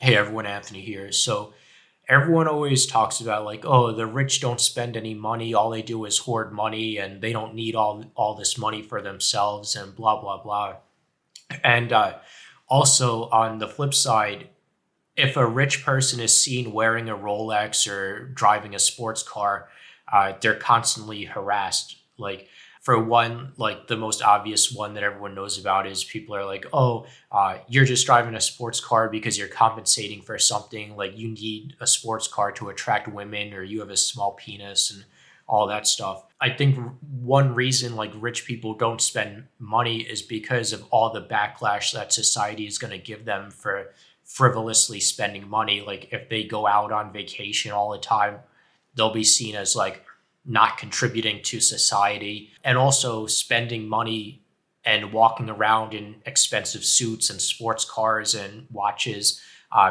Hey everyone, Anthony here. So everyone always talks about like, oh, the rich don't spend any money. All they do is hoard money, and they don't need all this money for themselves, and blah blah blah. And also on the flip side, if a rich person is seen wearing a Rolex or driving a sports car, they're constantly harassed. Like for one, like the most obvious one that everyone knows about is people are like, "Oh, you're just driving a sports car because you're compensating for something. Like you need a sports car to attract women, or you have a small penis, and all that stuff." I think one reason like rich people don't spend money is because of all the backlash that society is going to give them for frivolously spending money. Like if they go out on vacation all the time, they'll be seen as like not contributing to society. And also spending money and walking around in expensive suits and sports cars and watches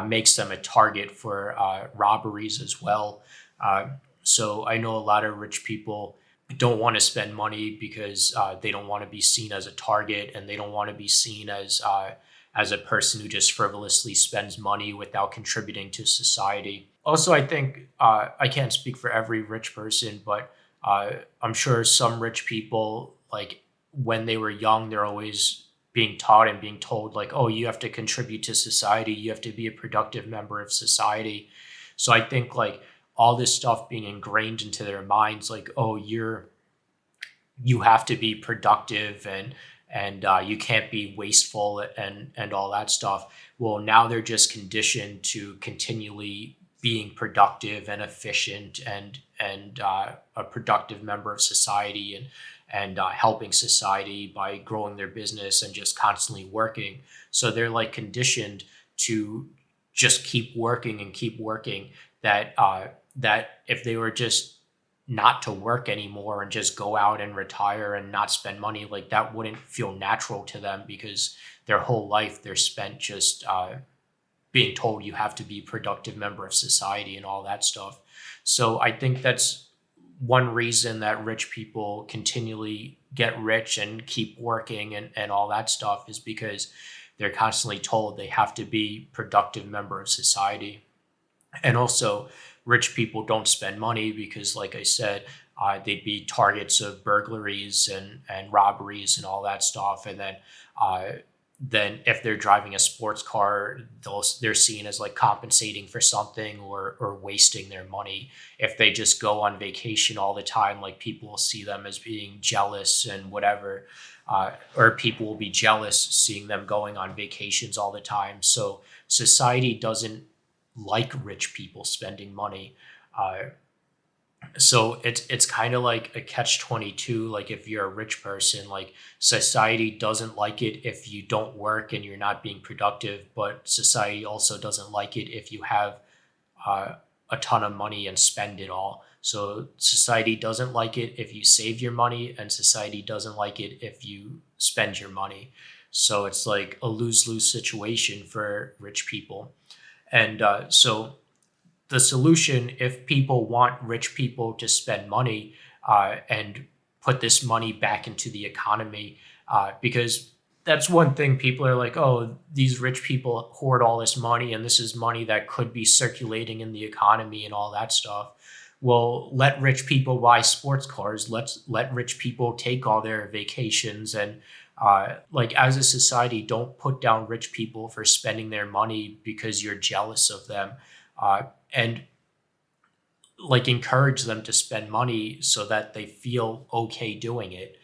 makes them a target for robberies as well. Uh, so I know a lot of rich people don't want to spend money because they don't want to be seen as a target, and they don't want to be seen as a person who just frivolously spends money without contributing to society. Also, I think I can't speak for every rich person, but I'm sure some rich people, like when they were young, they're always being taught and being told, like, oh, you have to contribute to society, you have to be a productive member of society. So I think like all this stuff being ingrained into their minds, like, oh, you have to be productive, and you can't be wasteful, and all that stuff. Well, now they're just conditioned to continually being productive and efficient, and a productive member of society, and helping society by growing their business and just constantly working. So they're like conditioned to just keep working and keep working. That if they were just not to work anymore and just go out and retire and not spend money, like that wouldn't feel natural to them, because their whole life they're spent just being told you have to be a productive member of society and all that stuff. So I think that's one reason that rich people continually get rich and keep working, and all that stuff, is because they're constantly told they have to be productive member of society. And also, rich people don't spend money because, like I said, they'd be targets of burglaries and robberies and all that stuff. And then if they're driving a sports car, they're seen as like compensating for something, or wasting their money. If they just go on vacation all the time, like people will see them as being jealous and whatever. Or people will be jealous seeing them going on vacations all the time. So society doesn't like rich people spending money. Uh, so it's kind of like a catch 22. Like if you're a rich person, like society doesn't like it if you don't work and you're not being productive, but society also doesn't like it if you have uh, a ton of money and spend it all. So society doesn't like it if you save your money, and society doesn't like it if you spend your money. So it's like a lose-lose situation for rich people. And so the solution, if people want rich people to spend money and put this money back into the economy, because that's one thing people are like, oh, these rich people hoard all this money, and this is money that could be circulating in the economy and all that stuff. Well, let rich people buy sports cars. Let rich people take all their vacations, and like as a society, don't put down rich people for spending their money because you're jealous of them. And like encourage them to spend money so that they feel okay doing it.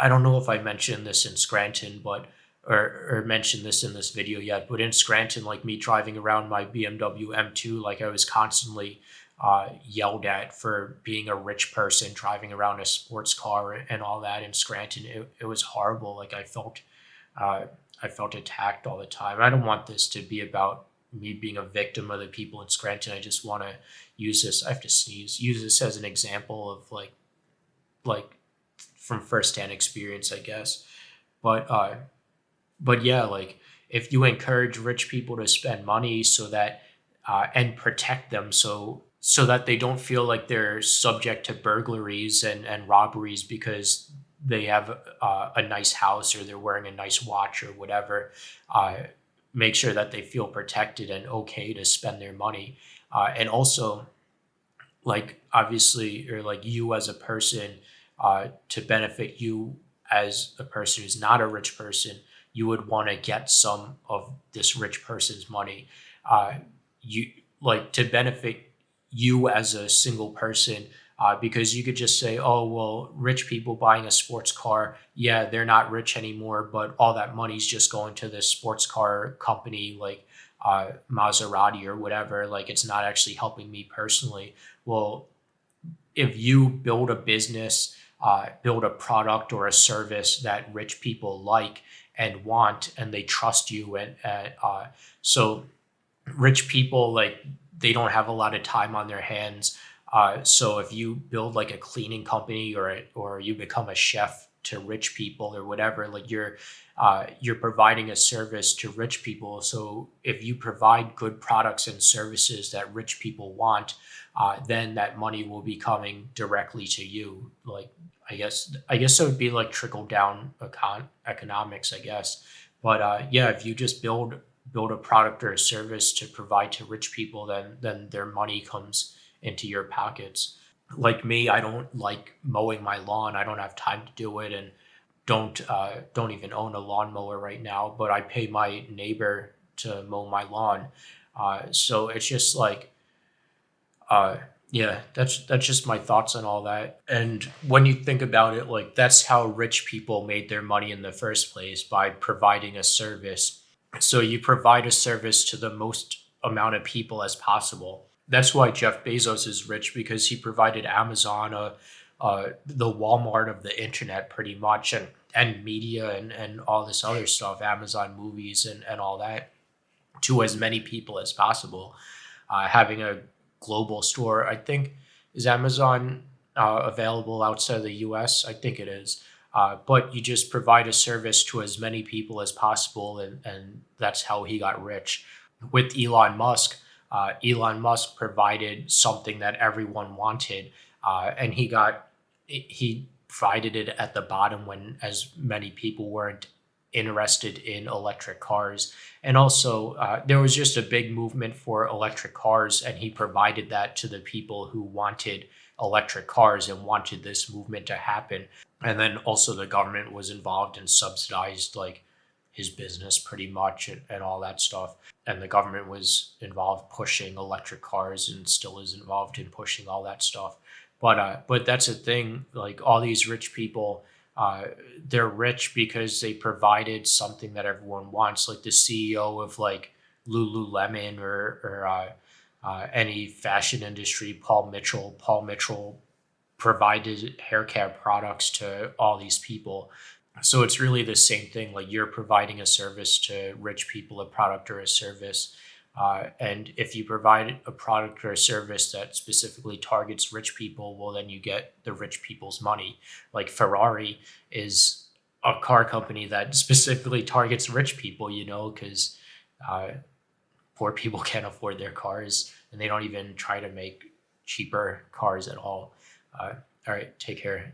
I don't know if I mentioned this in Scranton, but or mentioned this in this video yet, but in Scranton, like me driving around my BMW M2, like I was constantly yelled at for being a rich person driving around a sports car and all that in Scranton. It was horrible. Like uh, I felt attacked all the time. I don't want this to be about me being a victim of the people in Scranton. I just want to use this. I have to sneeze. Use this as an example of like from firsthand experience, I guess. But but yeah, like if you encourage rich people to spend money so that and protect them, so that they don't feel like they're subject to burglaries and robberies because they have a nice house or they're wearing a nice watch or whatever. Uh, make sure that they feel protected and okay to spend their money. And also, like obviously, or like you as a person, to benefit you as a person who's not a rich person, you would want to get some of this rich person's money. Uh, you like to benefit you as a single person, because you could just say, oh, well, rich people buying a sports car, yeah, they're not rich anymore, but all that money's just going to this sports car company like Maserati or whatever. Like it's not actually helping me personally. Well, if you build a business, build a product or a service that rich people like and want, and they trust you, and so rich people, like they don't have a lot of time on their hands. So if you build like a cleaning company, or you become a chef to rich people or whatever, like you're providing a service to rich people. So if you provide good products and services that rich people want, then that money will be coming directly to you. Like I guess it would be like trickle down economics, I guess. But yeah, if you just build a product or a service to provide to rich people, then their money comes into your pockets. Like me, I don't like mowing my lawn. I don't have time to do it, and don't even own a lawnmower right now. But I pay my neighbor to mow my lawn. So it's just like uh, yeah, that's just my thoughts on all that. And when you think about it, like that's how rich people made their money in the first place, by providing a service. So you provide a service to the most amount of people as possible. That's why Jeff Bezos is rich, because he provided Amazon, the Walmart of the internet, pretty much, and media, and all this other stuff, Amazon movies, and all that, to as many people as possible. Having a global store, I think, is Amazon available outside of the US? I think it is. But you just provide a service to as many people as possible, and that's how he got rich. With Elon Musk provided something that everyone wanted, and he provided it at the bottom when as many people weren't interested in electric cars. And also, there was just a big movement for electric cars, and he provided that to the people who wanted electric cars and wanted this movement to happen. And then also the government was involved and subsidized like his business pretty much, and all that stuff. And the government was involved pushing electric cars, and still is involved in pushing all that stuff. But that's the thing. Like all these rich people, uh, they're rich because they provided something that everyone wants. Like the CEO of like Lululemon, or any fashion industry, Paul Mitchell. Paul Mitchell provided hair care products to all these people. So it's really the same thing. Like you're providing a service to rich people, a product or a service. And if you provide a product or a service that specifically targets rich people, well, then you get the rich people's money. Like Ferrari is a car company that specifically targets rich people, because uh, poor people can't afford their cars, and they don't even try to make cheaper cars at all. Uh, all right, take care.